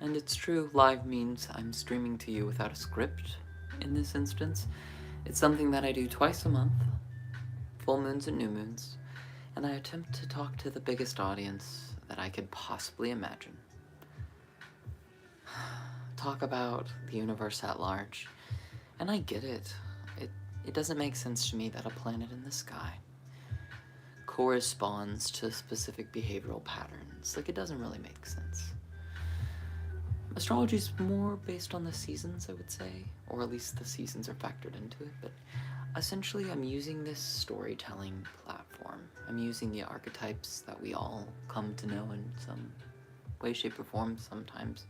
And it's true, live means I'm streaming to you without a script in this instance. It's something that I do twice a month, full moons and new moons, and I attempt to talk to the biggest audience that I could possibly imagine. Talk about the universe at large. And I get it. It doesn't make sense to me that a planet in the sky corresponds to specific behavioral patterns. Like, it doesn't really make sense. Astrology is more based on the seasons, I would say, or at least the seasons are factored into it, but essentially I'm using this storytelling platform. I'm using the archetypes that we all come to know in some way, shape, or form, sometimes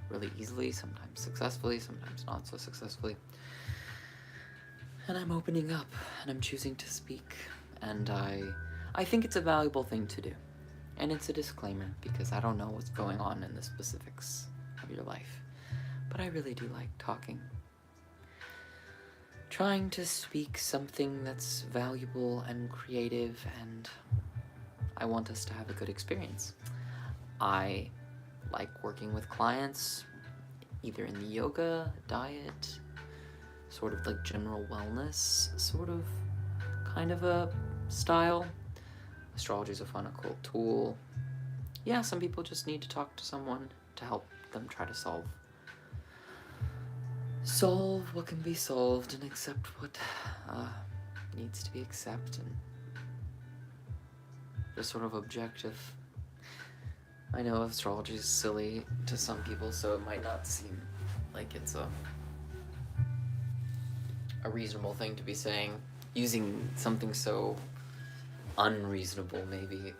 really easily, sometimes successfully, sometimes not so successfully. And I'm opening up, and I'm choosing to speak, and I think it's a valuable thing to do. And it's a disclaimer, because I don't know what's going on in the specifics of your life. But I really do like talking. Trying to speak something that's valuable and creative, and I want us to have a good experience. I like working with clients, either in the yoga, diet, sort of like general wellness, sort of kind of a style. Astrology is a fun, cool tool. Yeah, some people just need to talk to someone to help them try to solve what can be solved and accept what needs to be accepted, and just sort of objective. I know astrology is silly to some people, so it might not seem like it's a reasonable thing to be saying, using something so unreasonable, maybe.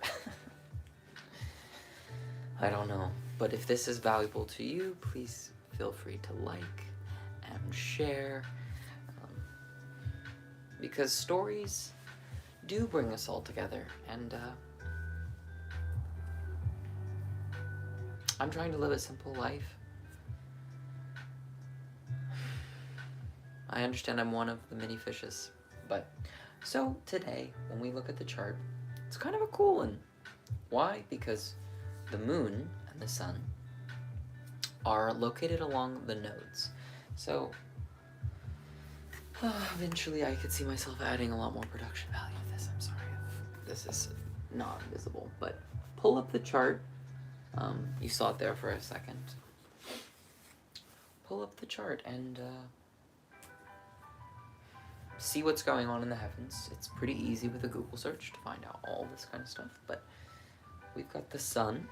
I don't know. But if this is valuable to you, please feel free to like and share. Because stories do bring us all together, and I'm trying to live a simple life. I understand I'm one of the many fishes, but so today, when we look at the chart, it's kind of a cool one. Why? Because the moon and the sun are located along the nodes. So eventually I could see myself adding a lot more production value to this. I'm sorry if this is not visible, but pull up the chart. You saw it there for a second. Pull up the chart and see what's going on in the heavens. It's pretty easy with a Google search to find out all this kind of stuff, but we've got the sun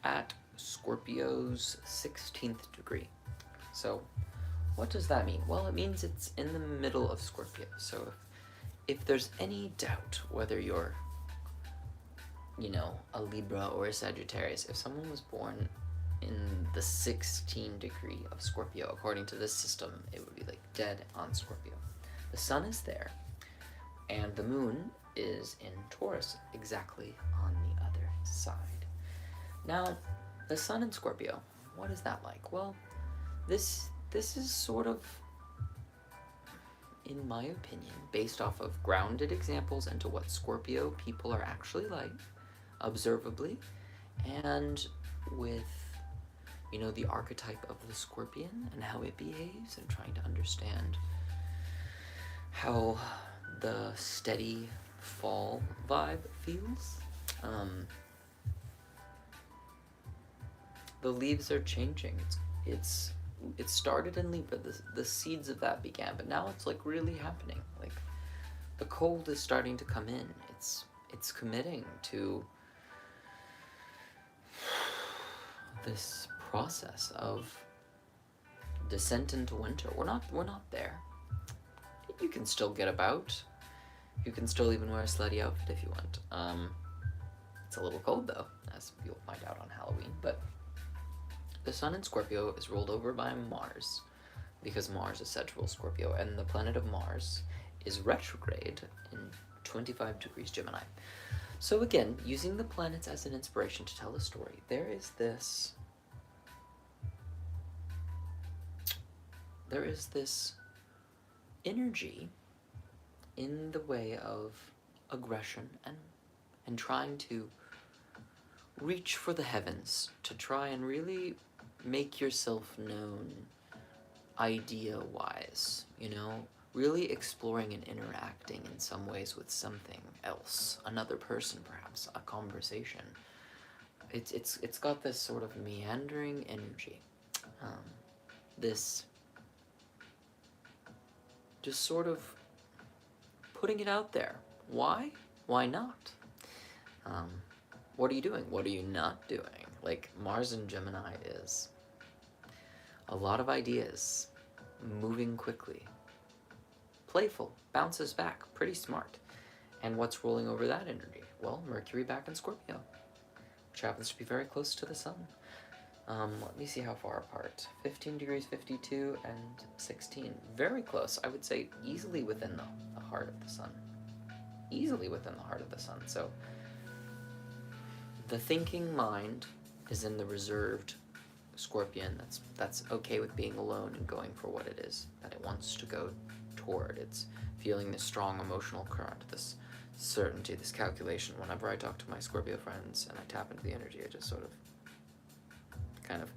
at Scorpio's 16th degree. So what does that mean? Well, it means it's in the middle of Scorpio. So if there's any doubt whether you're, a Libra or a Sagittarius, if someone was born in the 16th degree of Scorpio, according to this system, it would be like dead on Scorpio. The sun is there, and the moon is in Taurus, exactly on the other side. Now, the sun in Scorpio, what is that like? Well, this is sort of, in my opinion, based off of grounded examples into what Scorpio people are actually like, observably, and with, the archetype of the scorpion and how it behaves, and trying to understand how the steady fall vibe feels. The leaves are changing. It started in Libra. The seeds of that began, but now it's like really happening. Like the cold is starting to come in. It's committing to this process of descent into winter. We're not there. You can still get about. You can still even wear a slutty outfit if you want. It's a little cold though, as you'll find out on Halloween, but the sun in Scorpio is ruled over by Mars, because Mars is said to rule Scorpio, and the planet of Mars is retrograde in 25 degrees Gemini. So again, using the planets as an inspiration to tell a story, there is this energy in the way of aggression and trying to reach for the heavens, to try and really make yourself known idea-wise, you know? Really exploring and interacting in some ways with something else, another person perhaps, a conversation. It's got this sort of meandering energy, this just sort of putting it out there. Why? Why not? What are you doing? What are you not doing? Like, Mars in Gemini is a lot of ideas, moving quickly, playful, bounces back, pretty smart. And what's rolling over that energy? Well, Mercury back in Scorpio, which happens to be very close to the sun. Let me see how far apart. 15 degrees, 52, and 16. Very close. I would say easily within the heart of the sun. Easily within the heart of the sun. So the thinking mind is in the reserved Scorpion. That's okay with being alone and going for what it is that it wants to go toward. It's feeling this strong emotional current, this certainty, this calculation. Whenever I talk to my Scorpio friends and I tap into the energy, it just sort of kind of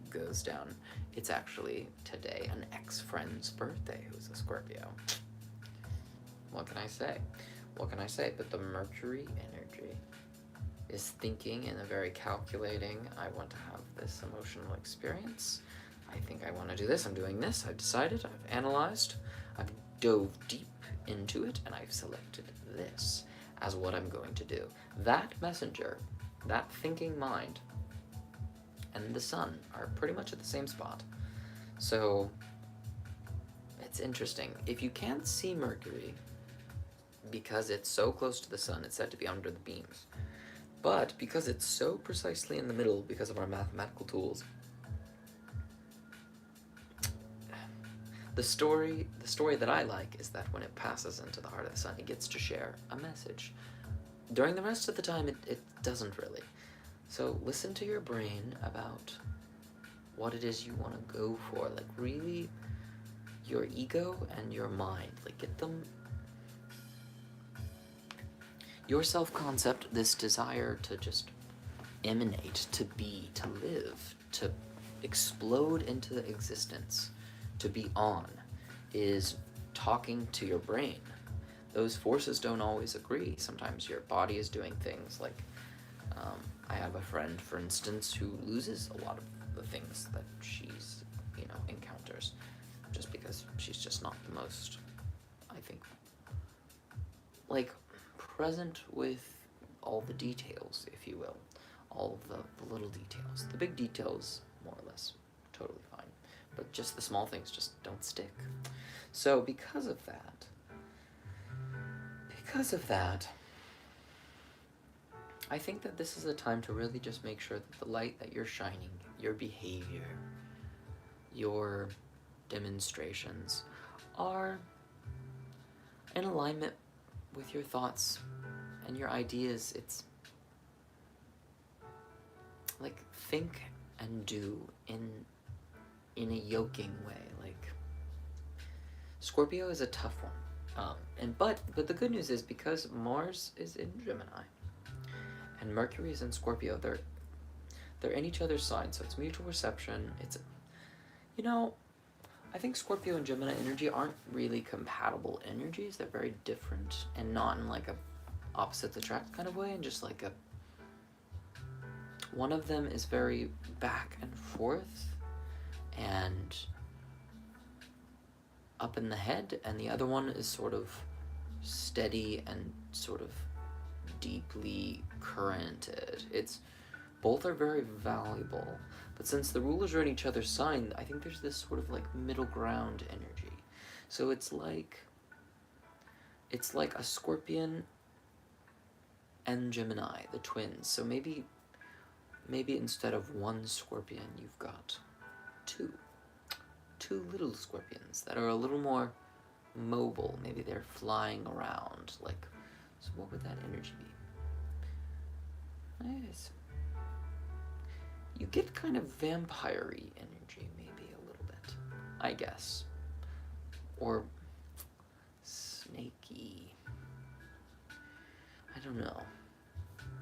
goes down. It's actually today an ex-friend's birthday who's a Scorpio. What can I say? What can I say? But the Mercury energy is thinking in a very calculating, I want to have this emotional experience. I think I want to do this. I'm doing this. I've decided. I've analyzed. I've dove deep into it, and I've selected this as what I'm going to do. That messenger, that thinking mind, and the sun are pretty much at the same spot. So it's interesting. If you can't see Mercury, because it's so close to the sun, it's said to be under the beams. But because it's so precisely in the middle because of our mathematical tools, the story that I like is that when it passes into the heart of the sun, it gets to share a message. During the rest of the time, it doesn't really. So listen to your brain about what it is you want to go for. Like, really, your ego and your mind, like, get them. Your self-concept, this desire to just emanate, to be, to live, to explode into existence, to be on, is talking to your brain. Those forces don't always agree. Sometimes your body is doing things like, I have a friend, for instance, who loses a lot of the things that she's, encounters, just because she's just not the most, I think, like, present with all the details, if you will, all of the little details. The big details, more or less, totally fine, but just the small things just don't stick. So because of that, I think that this is a time to really just make sure that the light that you're shining, your behavior, your demonstrations, are in alignment with your thoughts and your ideas. It's like, think and do in a yoking way. Like, Scorpio is a tough one, but the good news is, because Mars is in Gemini and Mercury is in Scorpio, they're in each other's sign, so it's mutual reception. It's, I think Scorpio and Gemini energy aren't really compatible energies. They're very different, and not in like a opposites attract kind of way, and just like one of them is very back and forth and up in the head, and the other one is sort of steady and sort of deeply currented. Both are very valuable, but since the rulers are in each other's sign, I think there's this sort of like middle ground energy. So it's like a Scorpion and Gemini, the twins. So maybe instead of one Scorpion, you've got two little Scorpions that are a little more mobile. Maybe they're flying around. Like, so what would that energy be? Nice. You get kind of vampire-y energy, maybe a little bit, I guess. Or snaky. I don't know.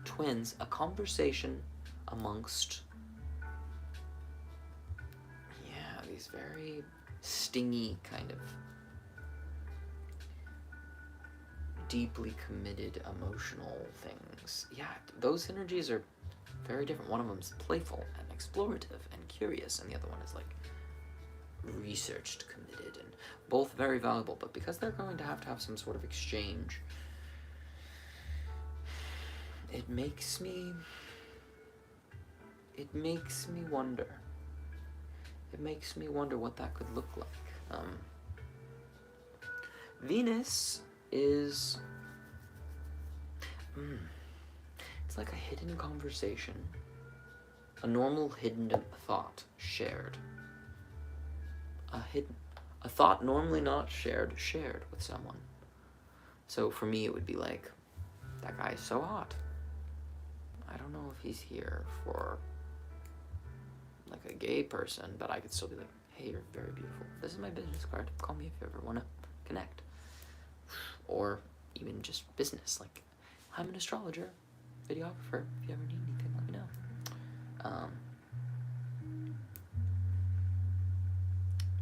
twins, a conversation amongst, yeah, these very stingy kind of deeply committed emotional things. Yeah, those energies are very different. One of them's playful and explorative and curious, and the other one is like researched, committed, and both very valuable. But because they're going to have some sort of exchange, it makes me wonder. It makes me wonder what that could look like. Venus is, it's like a hidden conversation, a normal hidden thought shared, a thought normally not shared with someone. So for me, it would be like, that guy's so hot. I don't know if he's here for like a gay person, but I could still be like, hey, you're very beautiful. This is my business card. Call me if you ever want to connect. Or even just business, like, I'm an astrologer, videographer. If you ever need anything, let me know.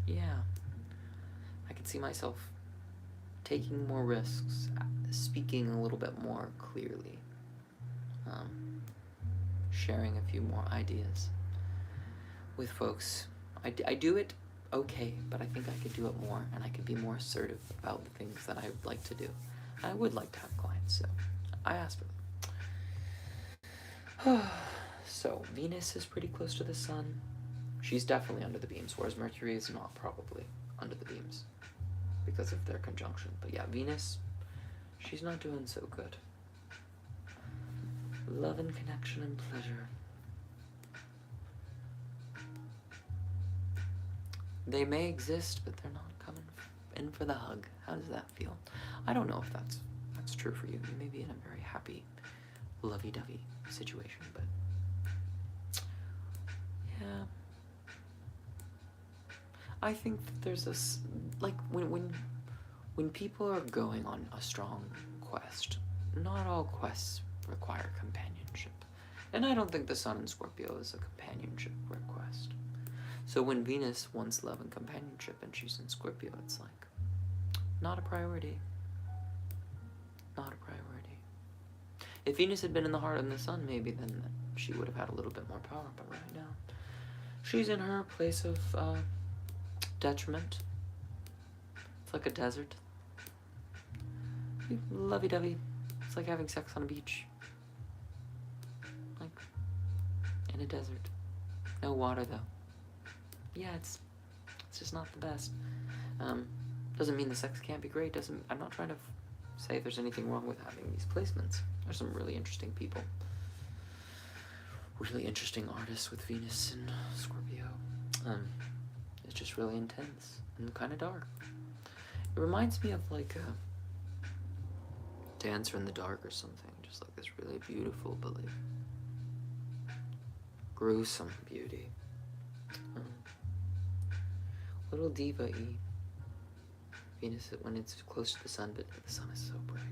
Yeah, I could see myself taking more risks, speaking a little bit more clearly, sharing a few more ideas with folks. I do it okay, but I think I could do it more, and I could be more assertive about the things that I would like to do. I would like to have clients, so I asked for them. So Venus is pretty close to the sun. She's definitely under the beams, whereas Mercury is not probably under the beams because of their conjunction. But yeah, Venus, she's not doing so good. Love and connection and pleasure. They may exist, but they're not coming in for the hug. How does that feel? I don't know if that's true for you. You may be in a very happy, lovey-dovey situation, but yeah. I think that there's this, like, when people are going on a strong quest, not all quests require companionship. And I don't think the sun in Scorpio is a companionship request. So when Venus wants love and companionship and she's in Scorpio, it's like, not a priority. Not a priority. If Venus had been in the heart of the sun, maybe then she would have had a little bit more power, but right now, she's in her place of detriment. It's like a desert. Lovey-dovey. It's like having sex on a beach. Like, in a desert. No water, though. Yeah, it's just not the best. Doesn't mean the sex can't be great. I'm not trying to say there's anything wrong with having these placements. There's some really interesting people. Really interesting artists with Venus and Scorpio. It's just really intense and kind of dark. It reminds me of like a Dancer in the Dark or something. Just like this really beautiful, but like gruesome beauty. Little diva-y. Venus, when it's close to the sun, but the sun is so bright.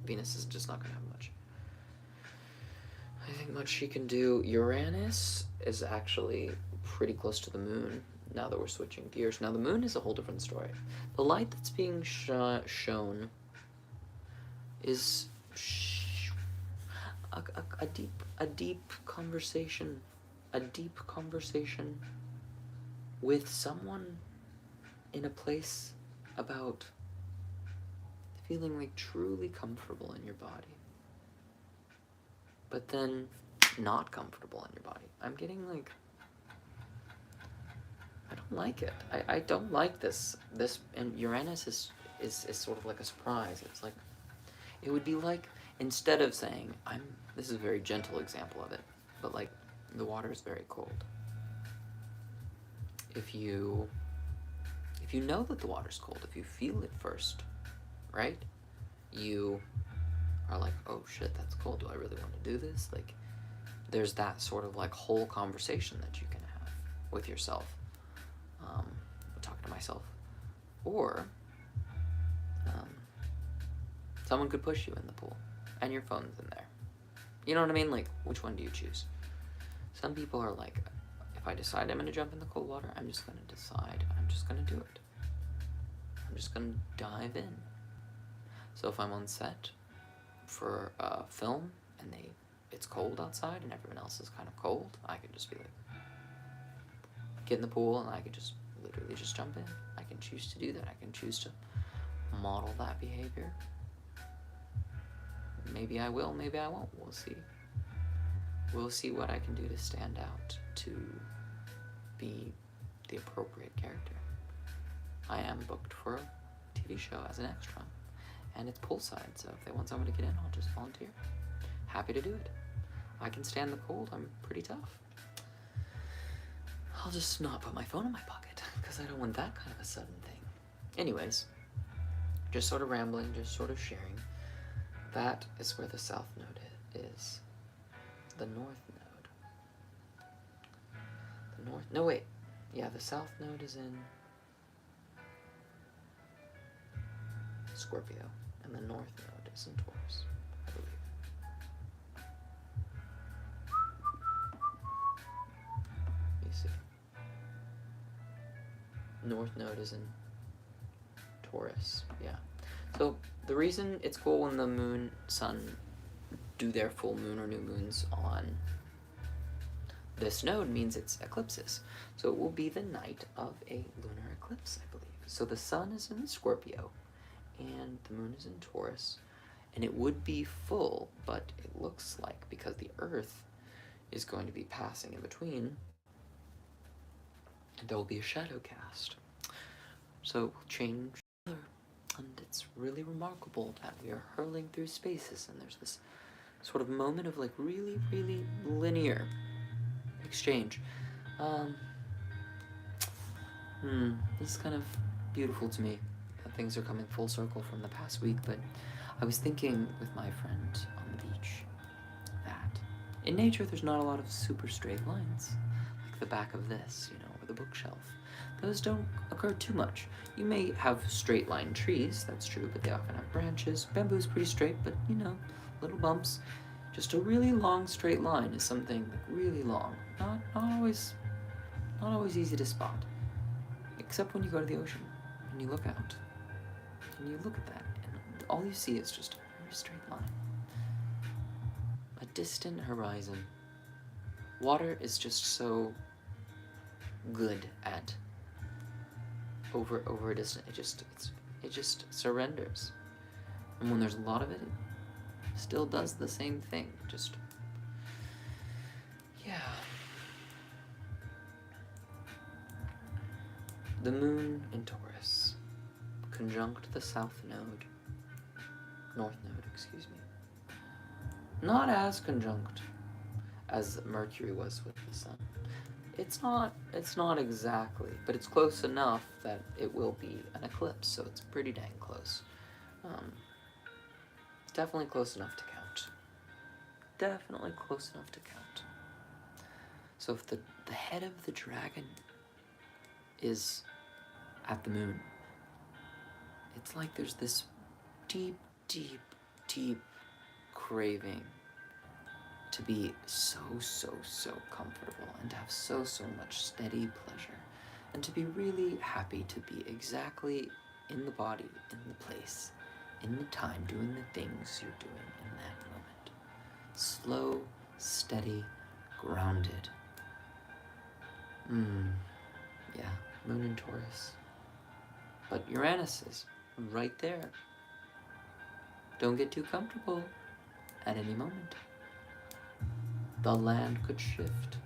Venus is just not going to have much. I think much she can do. Uranus is actually pretty close to the moon, now that we're switching gears. Now, the moon is a whole different story. The light that's being shown is a deep conversation. A deep conversation with someone in a place about feeling like truly comfortable in your body, but then not comfortable in your body. I'm getting like, I don't like it. I don't like this, and Uranus is sort of like a surprise. It's like, it would be like, instead of saying, this is a very gentle example of it, but like, the water is very cold. If you know that the water's cold, if you feel it first, right? You are like, oh shit, that's cold. Do I really want to do this? Like, there's that sort of like whole conversation that you can have with yourself. Talking to myself. Or someone could push you in the pool and your phone's in there. You know what I mean? Like, which one do you choose? Some people are like, if I decide I'm gonna jump in the cold water, I'm just gonna decide. I'm just gonna do it. I'm just gonna dive in. So if I'm on set for a film and it's cold outside and everyone else is kind of cold, I could just be like, get in the pool and I could just literally just jump in. I can choose to do that. I can choose to model that behavior. Maybe I will, maybe I won't. We'll see. We'll see what I can do to stand out, to be the appropriate character. I am booked for a TV show as an extra, and it's poolside, so if they want someone to get in, I'll just volunteer. Happy to do it. I can stand the cold. I'm pretty tough. I'll just not put my phone in my pocket, because I don't want that kind of a sudden thing. Anyways, just sort of rambling, just sort of sharing. That is where the south node is. The north node. The north, no wait. Yeah, the south node is in Scorpio, and the north node is in Taurus, I believe. You see. North node is in Taurus, yeah. So the reason it's cool when the moon, sun do their full moon or new moons on this node means it's eclipses. So it will be the night of a lunar eclipse, I believe. So the sun is in Scorpio and the moon is in Taurus, and it would be full, but it looks like because the Earth is going to be passing in between, there will be a shadow cast. So it will change color, and it's really remarkable that we are hurling through spaces, and there's this sort of moment of like really, really linear exchange. This is kind of beautiful to me. Things are coming full circle from the past week, but I was thinking with my friend on the beach that in nature there's not a lot of super straight lines, like the back of this, or the bookshelf. Those don't occur too much. You may have straight line trees, that's true, but they often have branches. Bamboo's pretty straight, but little bumps. Just a really long straight line is something like really long. Not always easy to spot. Except when you go to the ocean and you look out. And you look at that, and all you see is just a very straight line. A distant horizon. Water is just so good at over a distance. It just surrenders. And when there's a lot of it, it still does the same thing. Just, yeah. The moon in Taurus, conjunct the south node, north node, excuse me. Not as conjunct as Mercury was with the sun. It's not exactly, but it's close enough that it will be an eclipse, so it's pretty dang close. Definitely close enough to count. Definitely close enough to count. So if the head of the dragon is at the moon, it's like there's this deep, deep, deep craving to be so, so, so comfortable and to have so, so much steady pleasure and to be really happy to be exactly in the body, in the place, in the time, doing the things you're doing in that moment. Slow, steady, grounded. Yeah, moon in Taurus. But Uranus is right there. Don't get too comfortable at any moment. The land could shift.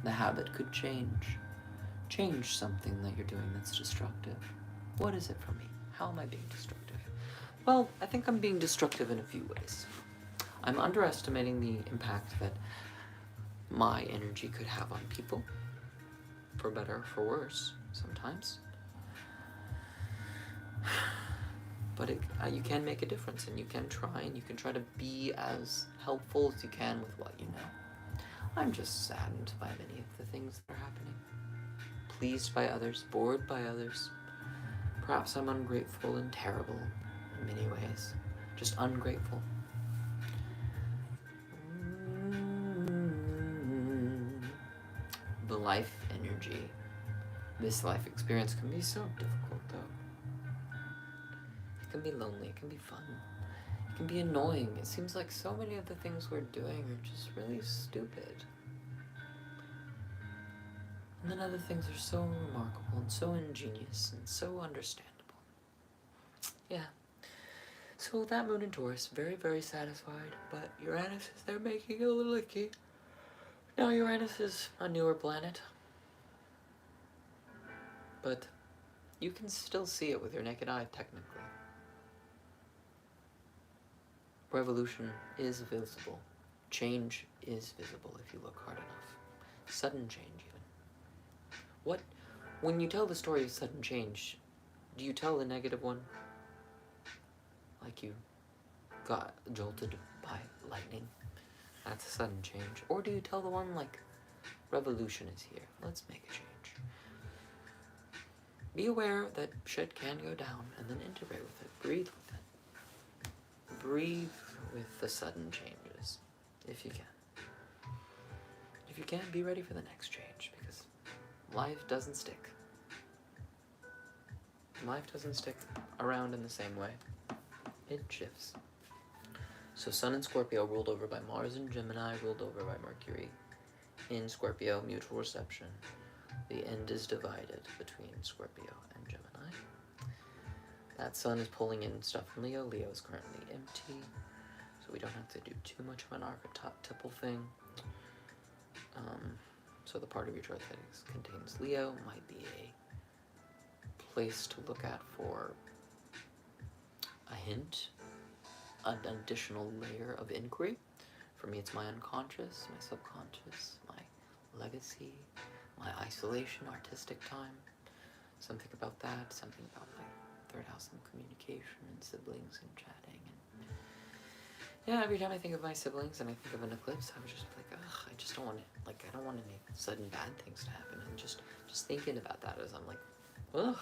The habit could change. Change something that you're doing that's destructive. What is it for me? How am I being destructive? Well, I think I'm being destructive in a few ways. I'm underestimating the impact that my energy could have on people, for better or for worse, sometimes. But you can make a difference, and you can try, and you can try to be as helpful as you can with what you know. I'm just saddened by many of the things that are happening. Pleased by others, bored by others. Perhaps I'm ungrateful and terrible in many ways. Just ungrateful. life energy. This life experience can be so difficult, though. It can be lonely, it can be fun, it can be annoying. It seems like so many of the things we're doing are just really stupid. And then other things are so remarkable and so ingenious and so understandable. Yeah. So that moon in Taurus, very, very satisfied, but Uranus is there making it a little icky. Now Uranus is a newer planet, but you can still see it with your naked eye, technically. Revolution is visible. Change is visible if you look hard enough. Sudden change, even. When you tell the story of sudden change, do you tell the negative one? Like you got jolted by lightning? That's a sudden change. Or do you tell the one like, revolution is here, let's make a change? Be aware that shit can go down, and then integrate with it. Breathe with it. Breathe with the sudden changes, if you can. If you can't, be ready for the next change, because life doesn't stick. Life doesn't stick around in the same way. It shifts. So Sun in Scorpio, ruled over by Mars in Gemini, ruled over by Mercury in Scorpio, mutual reception. The end is divided between Scorpio and Gemini. That Sun is pulling in stuff from Leo. Leo is currently empty, so we don't have to do too much of an archetypal thing. So the part of your chart that contains Leo might be a place to look at for a hint, an additional layer of inquiry. For me, it's my unconscious, my subconscious, my legacy, my isolation, artistic time. Something about that, something about my third house and communication and siblings and chatting. And yeah, every time I think of my siblings and I think of an eclipse, I was just like, ugh, I just don't want it. Like, I don't want any sudden bad things to happen. And just thinking about that as I'm like, ugh,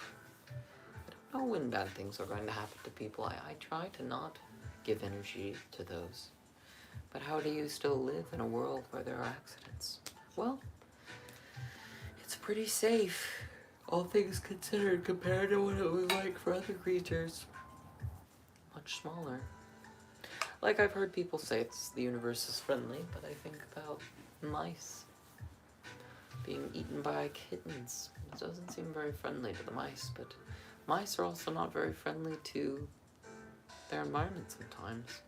I don't know when bad things are going to happen to people. I try to not give energy to those. But how do you still live in a world where there are accidents? Well, it's pretty safe, all things considered, compared to what it was like for other creatures. Much smaller. Like, I've heard people say the universe is friendly, but I think about mice being eaten by kittens. It doesn't seem very friendly to the mice, but mice are also not very friendly to their environment sometimes.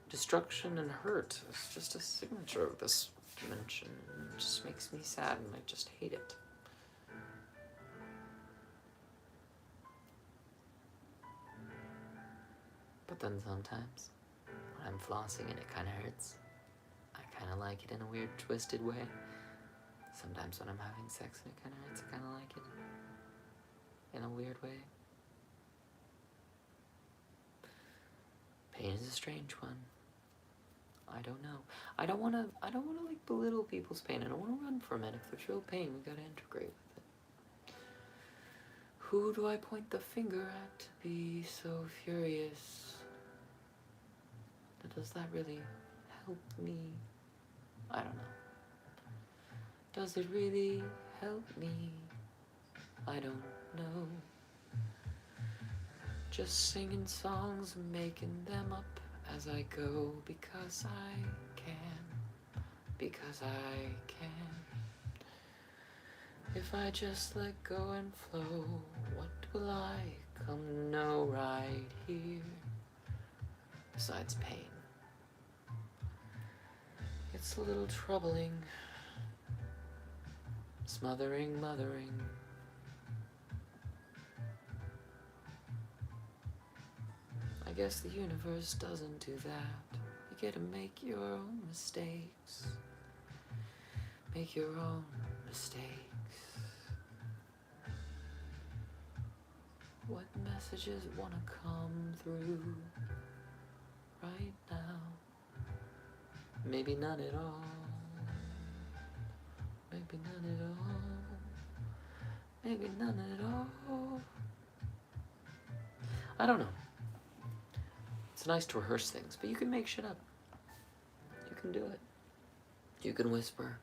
Destruction and hurt is just a signature of this dimension. It just makes me sad and I just hate it. But then sometimes, when I'm flossing and it kind of hurts, I kind of like it in a weird, twisted way. Sometimes when I'm having sex and it kind of hurts, I kind of like it in a weird way. Pain is a strange one. I don't know. I don't want to like belittle people's pain. I don't want to run from it. If there's real pain, we gotta integrate with it. Who do I point the finger at to be so furious? Does that really help me? I don't know. Does it really help me? I don't know. Just singing songs and making them up as I go, because I can, because I can. If I just let go and flow, what will I come to know right here? Besides pain, it's a little troubling, smothering, mothering. I guess the universe doesn't do that. You get to make your own mistakes. Make your own mistakes. What messages wanna come through right now? Maybe none at all. Maybe none at all. Maybe none at all. I don't know. It's nice to rehearse things, but you can make shit up. You can do it. You can whisper.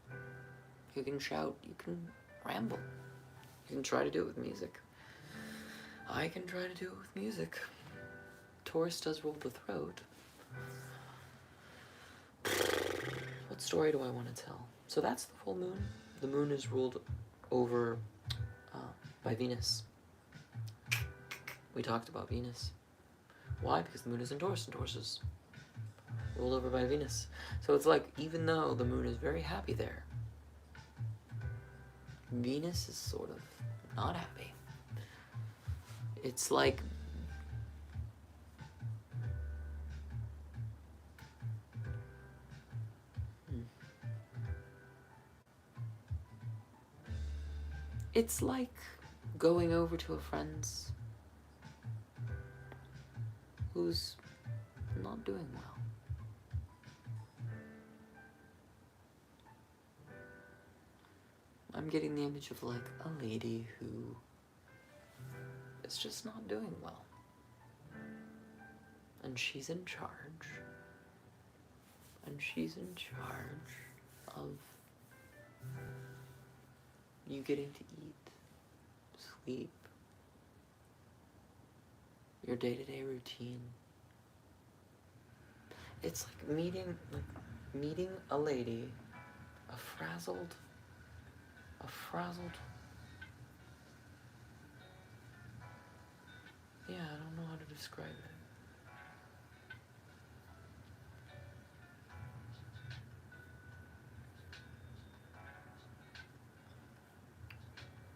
You can shout, you can ramble. You can try to do it with music. I can try to do it with music. Taurus does rule the throat. What story do I want to tell? So that's the full moon. The moon is ruled over by Venus. We talked about Venus. Why? Because the moon is in Taurus, and Taurus is ruled over by Venus. So it's like, even though the moon is very happy there, Venus is sort of not happy. It's like it's like going over to a friend's who's not doing well. I'm getting the image of like a lady who is just not doing well. And she's in charge. And she's in charge of you getting to eat, sleep, your day-to-day routine. It's like meeting a lady, a frazzled, yeah, I don't know how to describe it.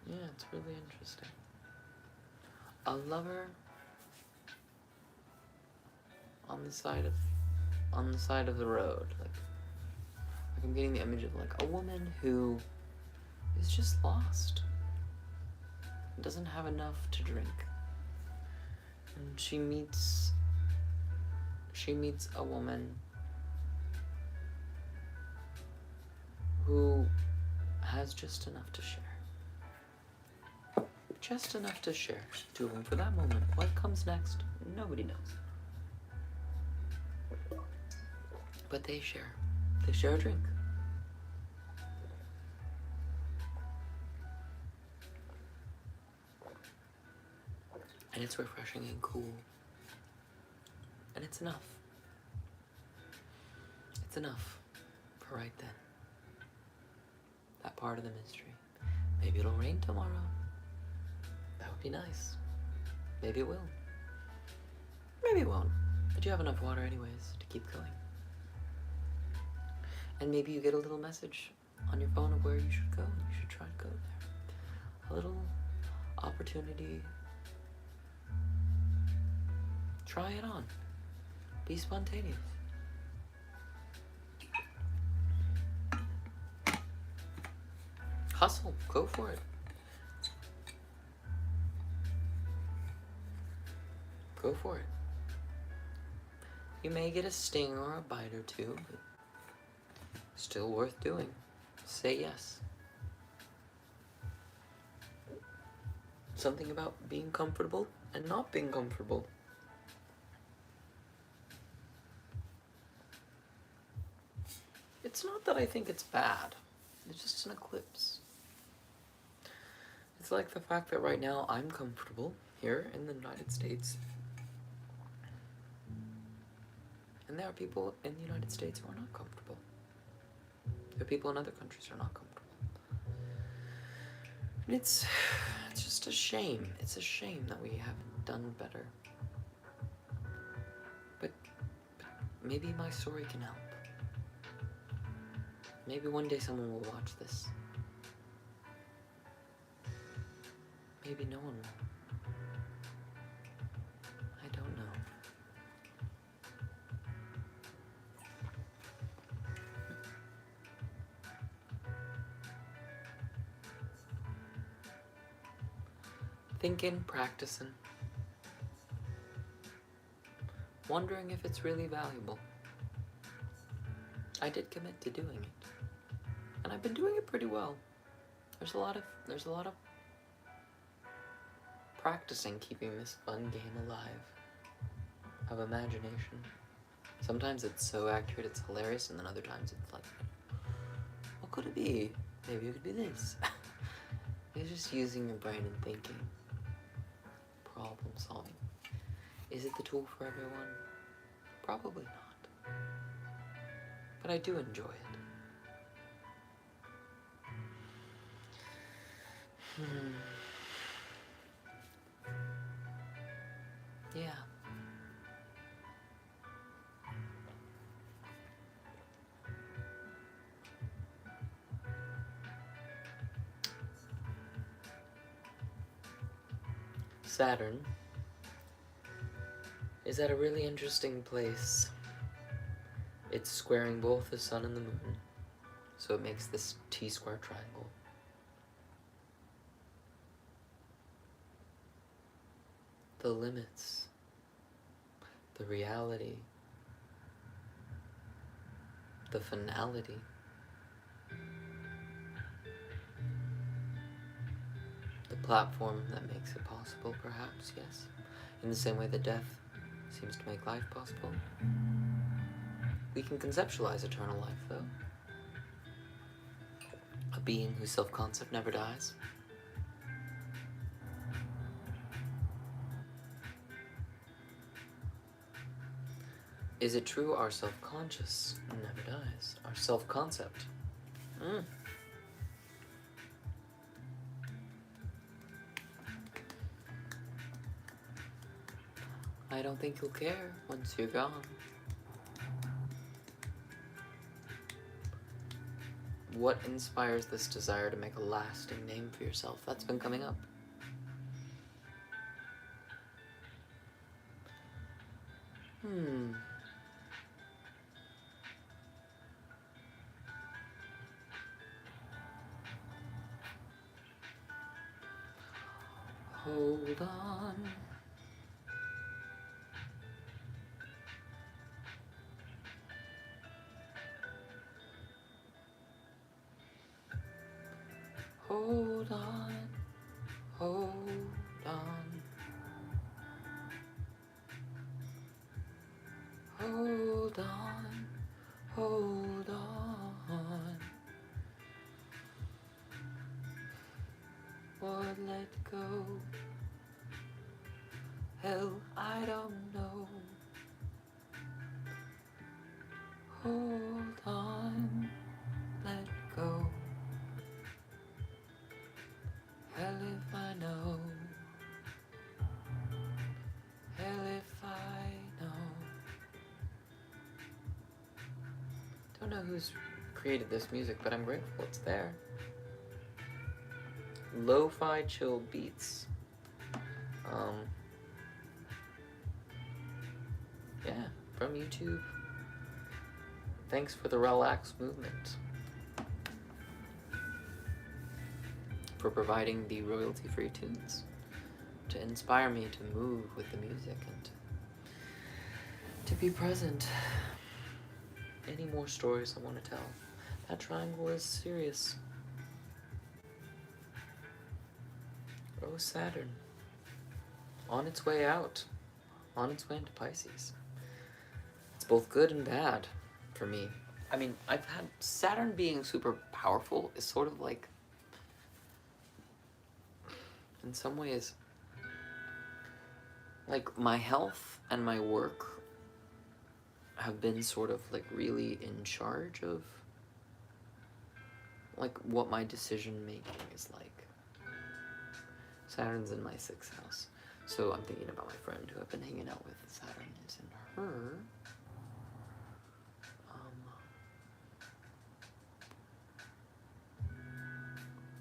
Yeah, it's really interesting. A lover on the side of the road, like I'm getting the image of like a woman who is just lost, doesn't have enough to drink, and she meets a woman who has just enough to share. Just enough to share to them for that moment. What comes next, nobody knows. But they share a drink. And it's refreshing and cool. And it's enough. It's enough for right then. That part of the mystery. Maybe it'll rain tomorrow. That would be nice. Maybe it will. Maybe it won't. But you have enough water anyways to keep going. And maybe you get a little message on your phone of where you should go. You should try to go there. A little opportunity. Try it on. Be spontaneous. Hustle. Go for it. Go for it. You may get a sting or a bite or two, but still worth doing. Say yes. Something about being comfortable and not being comfortable. It's not that I think it's bad. It's just an eclipse. It's like the fact that right now I'm comfortable here in the United States. And there are people in the United States who are not comfortable. There are people in other countries who are not comfortable. And it's just a shame. It's a shame that we haven't done better. But maybe my story can help. Maybe one day someone will watch this. Maybe no one will. I don't know. Thinking, practicing. Wondering if it's really valuable. I did commit to doing it. And I've been doing it pretty well. There's a lot of practicing keeping this fun game alive of imagination. Sometimes it's so accurate it's hilarious, and then other times it's like, what could it be? Maybe you could do this. It's just using your brain and thinking. Problem solving. Is it the tool for everyone? Probably not. But I do enjoy it. Yeah. Saturn is at a really interesting place. It's squaring both the sun and the moon, so it makes this T-square triangle. The limits, the reality, the finality, the platform that makes it possible, perhaps, yes. In the same way that death seems to make life possible. We can conceptualize eternal life, though. A being whose self-concept never dies. Is it true our self-conscious never dies? Our self-concept? I don't think you'll care once you're gone. What inspires this desire to make a lasting name for yourself? That's been coming up. Hold on. Hold on. Hold on. Hold on. Hold on. What let go? Hell, I don't know. Hold on. Let go. Hell if I know. Hell if I know. Don't know who's created this music, but I'm grateful it's there. Lo-fi chill beats. Yeah, from YouTube. Thanks for the relax movement. For providing the royalty-free tunes to inspire me to move with the music and to be present. Any more stories I want to tell? That triangle is serious. Oh, Saturn. On its way out. On its way into Pisces. It's both good and bad for me. I mean, I've had Saturn being super powerful is sort of like, in some ways, like my health and my work have been sort of like really in charge of like what my decision making is like. Saturn's in my 6th house. So I'm thinking about my friend who I've been hanging out with. Saturn is in her.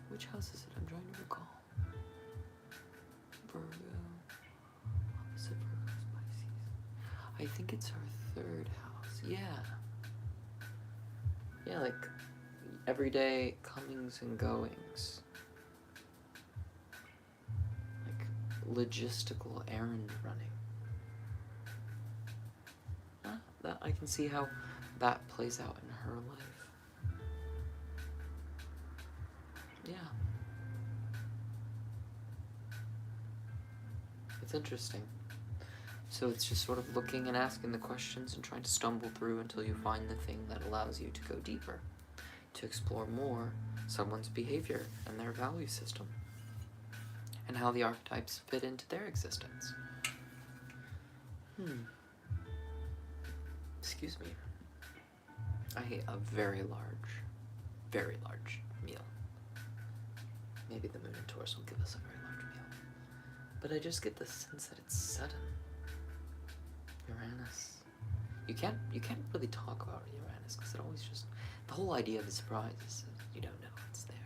Which house is it? I'm trying to recall. Virgo. Opposite Virgo, Pisces. I think it's her 3rd house. Yeah. Yeah, like everyday comings and goings. Logistical errand running. That I can see how that plays out in her life. Yeah. It's interesting. So it's just sort of looking and asking the questions and trying to stumble through until you find the thing that allows you to go deeper, to explore more, someone's behavior and their value system, and how the archetypes fit into their existence. Excuse me. I ate a very large meal. Maybe the moon and Taurus will give us a very large meal. But I just get the sense that it's sudden. Uranus. You can't really talk about Uranus because it always just, the whole idea of a surprise is that you don't know it's there.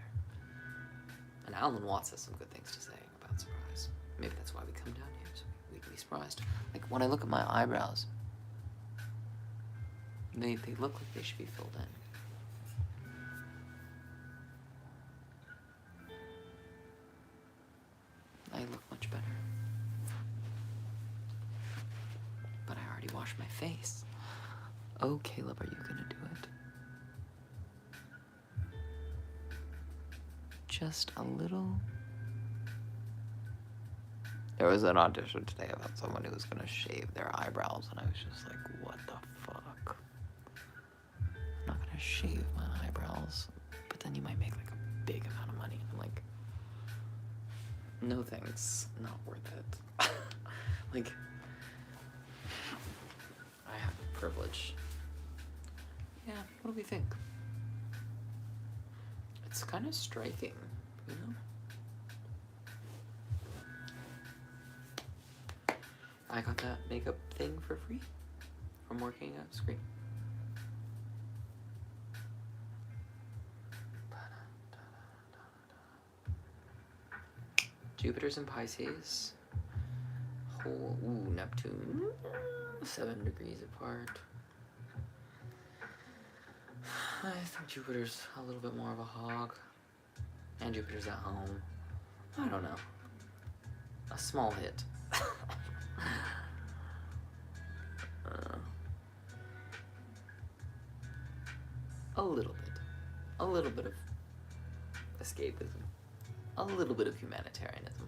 And Alan Watts has some good things to say about surprise. Maybe that's why we come down here, so we can be surprised. Like when I look at my eyebrows, they look like they should be filled in. I look much better. But I already washed my face. Oh, Caleb, are you gonna do it? Just a little. There was an audition today about someone who was gonna shave their eyebrows, and I was just like, what the fuck? I'm not gonna shave my eyebrows, but then you might make like a big amount of money. I'm like, no thanks, not worth it. Like, I have the privilege. Yeah, what do we think? It's kind of striking, you know? I got that makeup thing for free from working at Screen. Jupiter's in Pisces. Neptune. 7 degrees apart. I think Jupiter's a little bit more of a hog. And Jupiter's at home. I don't know. A small hit. A little bit of escapism. A little bit of humanitarianism.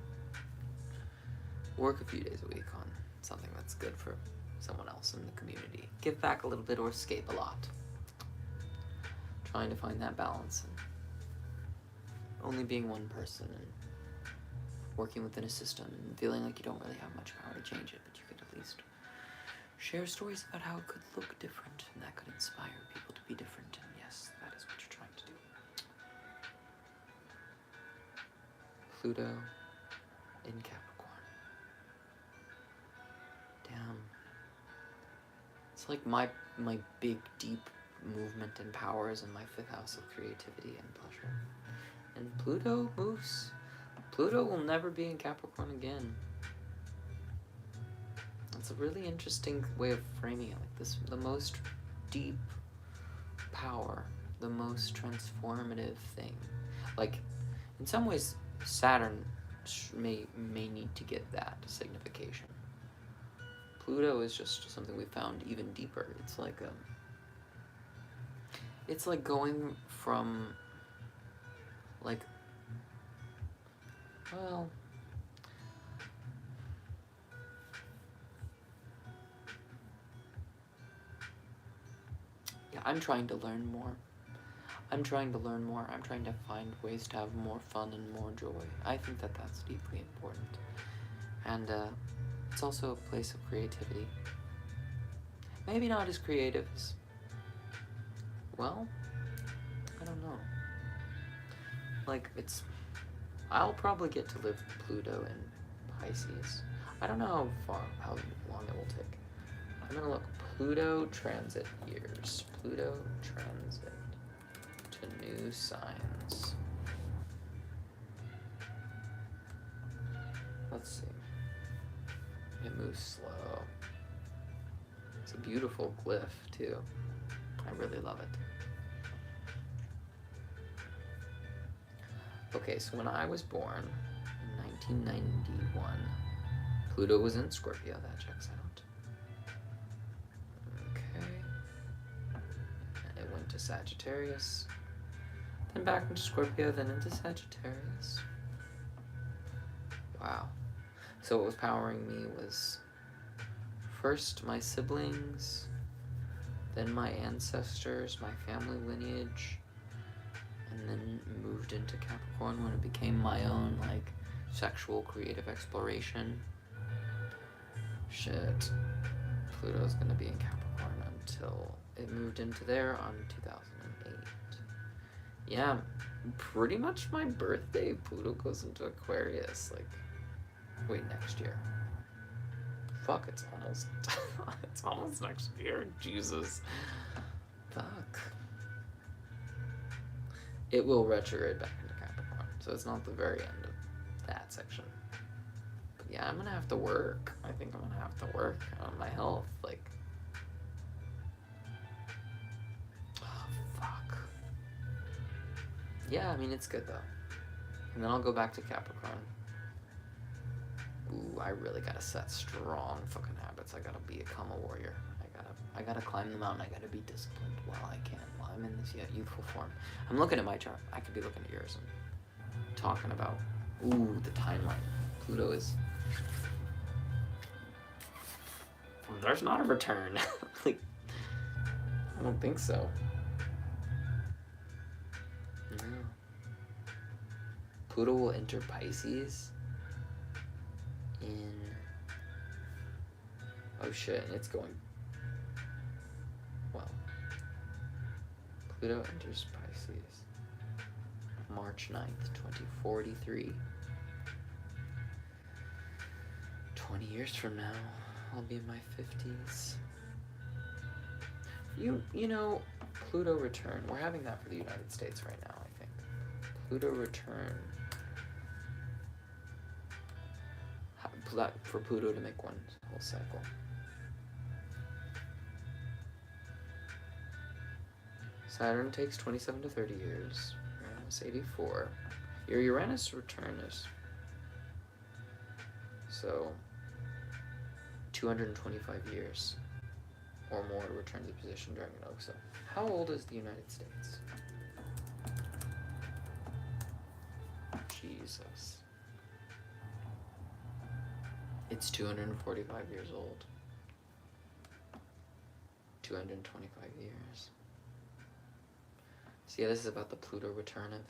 Work a few days a week on something that's good for someone else in the community. Give back a little bit or escape a lot. Trying to find that balance and only being one person and working within a system and feeling like you don't really have much power to change it, but you could at least share stories about how it could look different and that could inspire people to be different. And yes, that is what you're trying to do. Pluto in Capricorn. Damn. It's like my big, deep movement and powers in my 5th house of creativity and pleasure. And Pluto moves. Pluto will never be in Capricorn again. It's a really interesting way of framing it. Like this, the most deep power, the most transformative thing. Like, in some ways, Saturn may need to get that signification. Pluto is just something we found even deeper. It's like going from, like, well, yeah, I'm trying to learn more. I'm trying to find ways to have more fun and more joy. I think that that's deeply important. And it's also a place of creativity. Maybe not as creative as, well, I don't know. Like, I'll probably get to live Pluto in Pisces. I don't know how long it will take. I'm gonna look. Pluto transit years. Pluto transit to new signs. Let's see. It moves slow. It's a beautiful glyph, too. I really love it. Okay, so when I was born in 1991, Pluto was in Scorpio. That checks out. Okay. It went to Sagittarius, then back into Scorpio, then into Sagittarius. Wow. So what was powering me was first my siblings, then my ancestors, my family lineage, and then moving moved into Capricorn, when it became my own, like, sexual creative exploration. Shit. Pluto's gonna be in Capricorn until it moved into there on 2008. Yeah, pretty much my birthday, Pluto goes into Aquarius, like, wait, next year. Fuck, it's almost, it's almost next year, Jesus. Fuck. It will retrograde back into Capricorn, so it's not the very end of that section. But yeah, I'm gonna have to work. I think I'm gonna have to work on my health, like, oh, fuck. Yeah, I mean, it's good though. And then I'll go back to Capricorn. Ooh, I really gotta set strong fucking habits. I gotta become a warrior. I gotta climb the mountain. I gotta be disciplined while I can, while I'm in this youthful form. I'm looking at my chart. I could be looking at yours and talking about, ooh, the timeline. Pluto is, there's not a return. Like, I don't think so. No. Pluto will enter Pisces in, oh shit, it's going, well, Pluto enters Pisces March 9th, 2043. 20 years from now, I'll be in my 50s. You know, Pluto return, we're having that for the United States right now, I think. Pluto return, for Pluto to make one whole cycle. Saturn takes 27 to 30 years. Uranus 84. Your Uranus return is, so, 225 years or more to return to the position during an OXO. How old is the United States? Jesus. It's 245 years old. 225 years. So yeah, this is about the Pluto return of.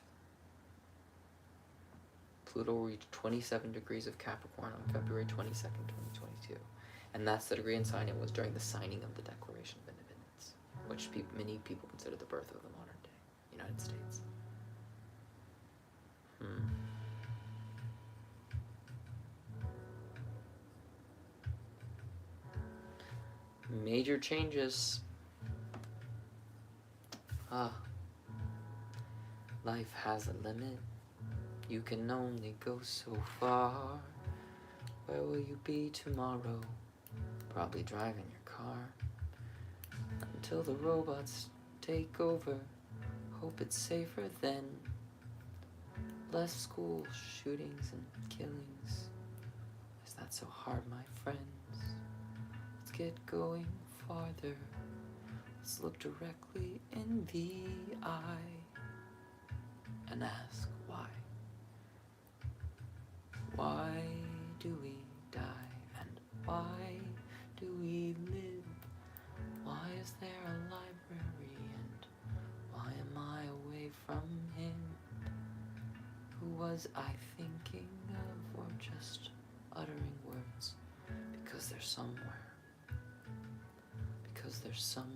Pluto reached 27 degrees of Capricorn on February 22nd, 2022. And that's the degree and sign it was during the signing of the Declaration of Independence, which many people consider the birth of the modern day United States. Major changes. Life has a limit. You can only go so far. Where will you be tomorrow? Probably driving your car. Until the robots take over. Hope it's safer then. Less school shootings and killings. Is that so hard, my friends? Let's get going farther. Let's look directly in the eye and ask why. Why do we die? And why do we live? Why is there a library? And why am I away from him? Who was I thinking of, or just uttering words? Because there's somewhere. Because there's someone.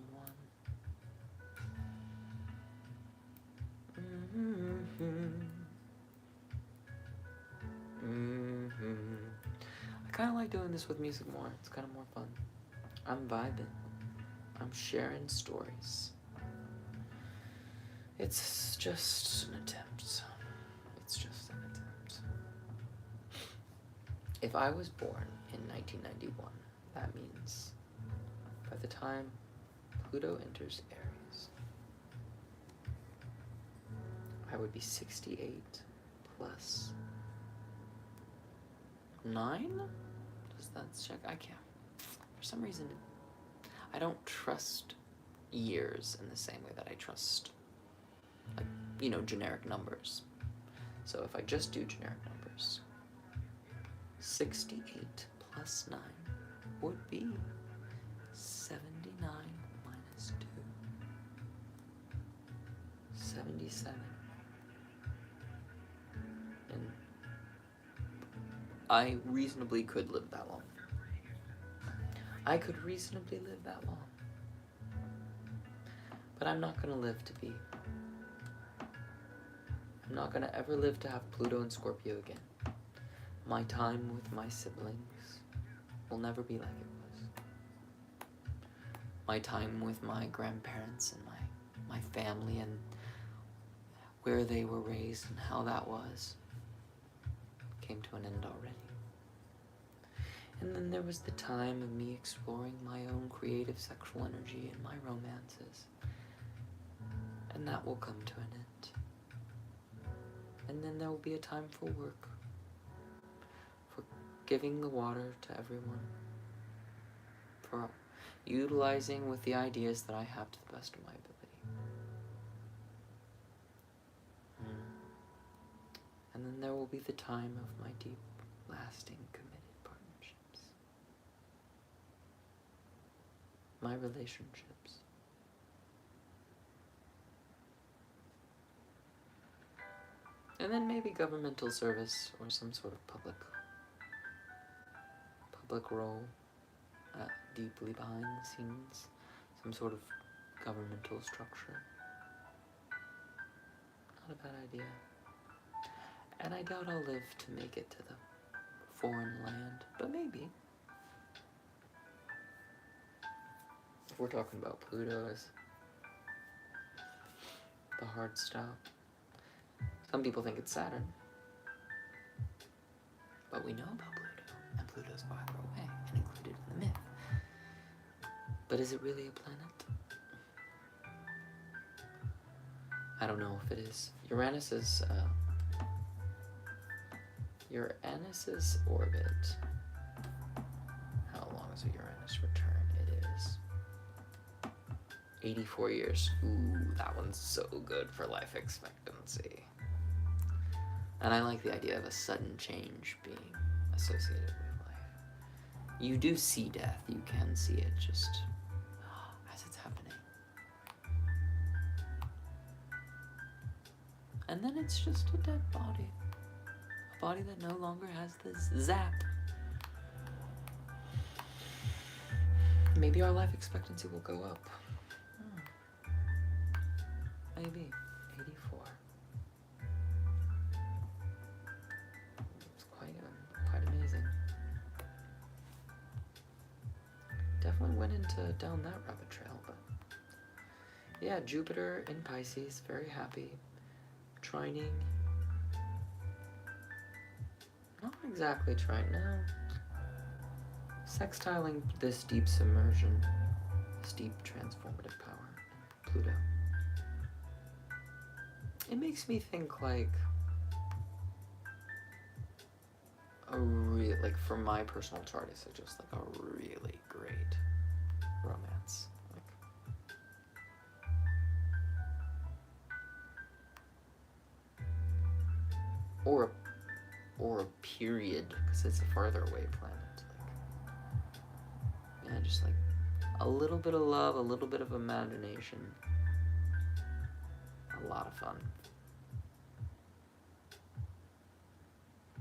I kind of like doing this with music more. It's kind of more fun. I'm vibing. I'm sharing stories. It's just an attempt. It's just an attempt. If I was born in 1991, that means by the time Pluto enters Aries, I would be 68 plus 9? Does that check? I can't. For some reason, I don't trust years in the same way that I trust, like, you know, generic numbers. So if I just do generic numbers, 68 plus 9 would be 79 minus 2. 77. I reasonably could live that long. I could reasonably live that long. But I'm not gonna live to be. I'm not gonna ever live to have Pluto and Scorpio again. My time with my siblings will never be like it was. My time with my grandparents and my family and where they were raised and how that was came to an end already. And then there was the time of me exploring my own creative sexual energy and my romances. And that will come to an end. And then there will be a time for work, for giving the water to everyone, for utilizing with the ideas that I have to the best of my ability. And then there will be the time of my deep, lasting, committed partnerships. My relationships. And then maybe governmental service or some sort of public role deeply behind the scenes, some sort of governmental structure. Not a bad idea. And I doubt I'll live to make it to the foreign land, but maybe. If we're talking about Pluto as the hard stop. Some people think it's Saturn. But we know about Pluto, and Pluto's farther away and included in the myth. But is it really a planet? I don't know if it is. Uranus's orbit. How long is a Uranus return? It is 84 years. Ooh, that one's so good for life expectancy. And I like the idea of a sudden change being associated with life. You do see death. You can see it just as it's happening. And then it's just a dead body. A body that no longer has this zap. Maybe our life expectancy will go up. Maybe. 84. It's quite amazing. Definitely went down that rabbit trail, but yeah, Jupiter in Pisces, very happy. Trining. Not exactly trine, no. Sextiling this deep submersion, this deep transformative power, Pluto. It makes me think like for my personal chart, it's just like a really great romance. Or a period, because it's a farther away planet. Yeah, just like a little bit of love, a little bit of imagination. A lot of fun.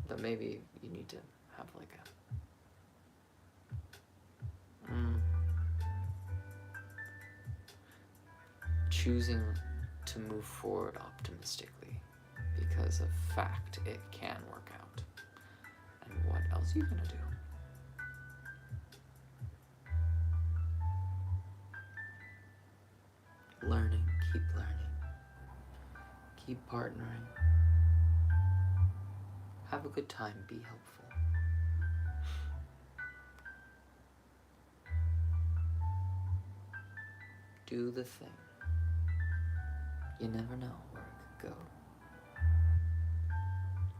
But maybe you need to have like choosing to move forward optimistically because of fact it can work out. And what else are you gonna do? Learning, keep partnering. Have a good time, be helpful. Do the thing. You never know where it could go.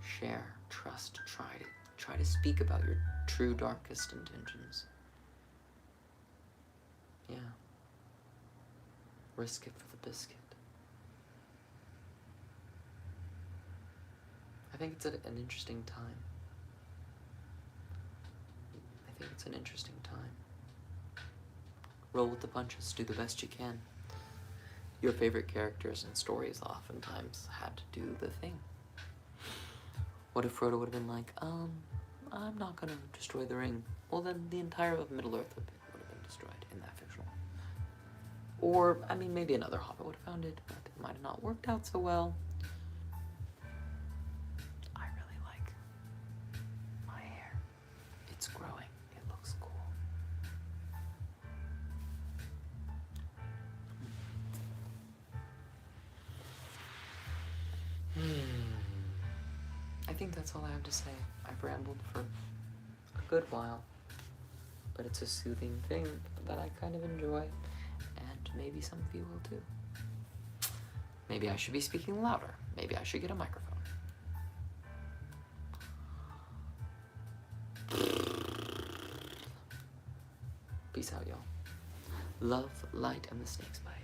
Share, trust, try to speak about your true darkest intentions. Yeah. Risk it for the biscuit. I think it's an interesting time. I think it's an interesting time. Roll with the punches, do the best you can. Your favorite characters and stories oftentimes had to do the thing. What if Frodo would have been like, I'm not gonna destroy the ring. Well, then the entire of Middle-earth would have been destroyed in that fictional. Or, I mean, maybe another hobbit would have found it, but it might have not worked out so well. I really like my hair. It's growing. It looks cool. I think that's all I have to say. I've rambled for a good while, but it's a soothing thing that I kind of enjoy, and maybe some of you will too. Maybe I should be speaking louder. Maybe I should get a microphone. Peace out, y'all. Love, light, and the snakes bite.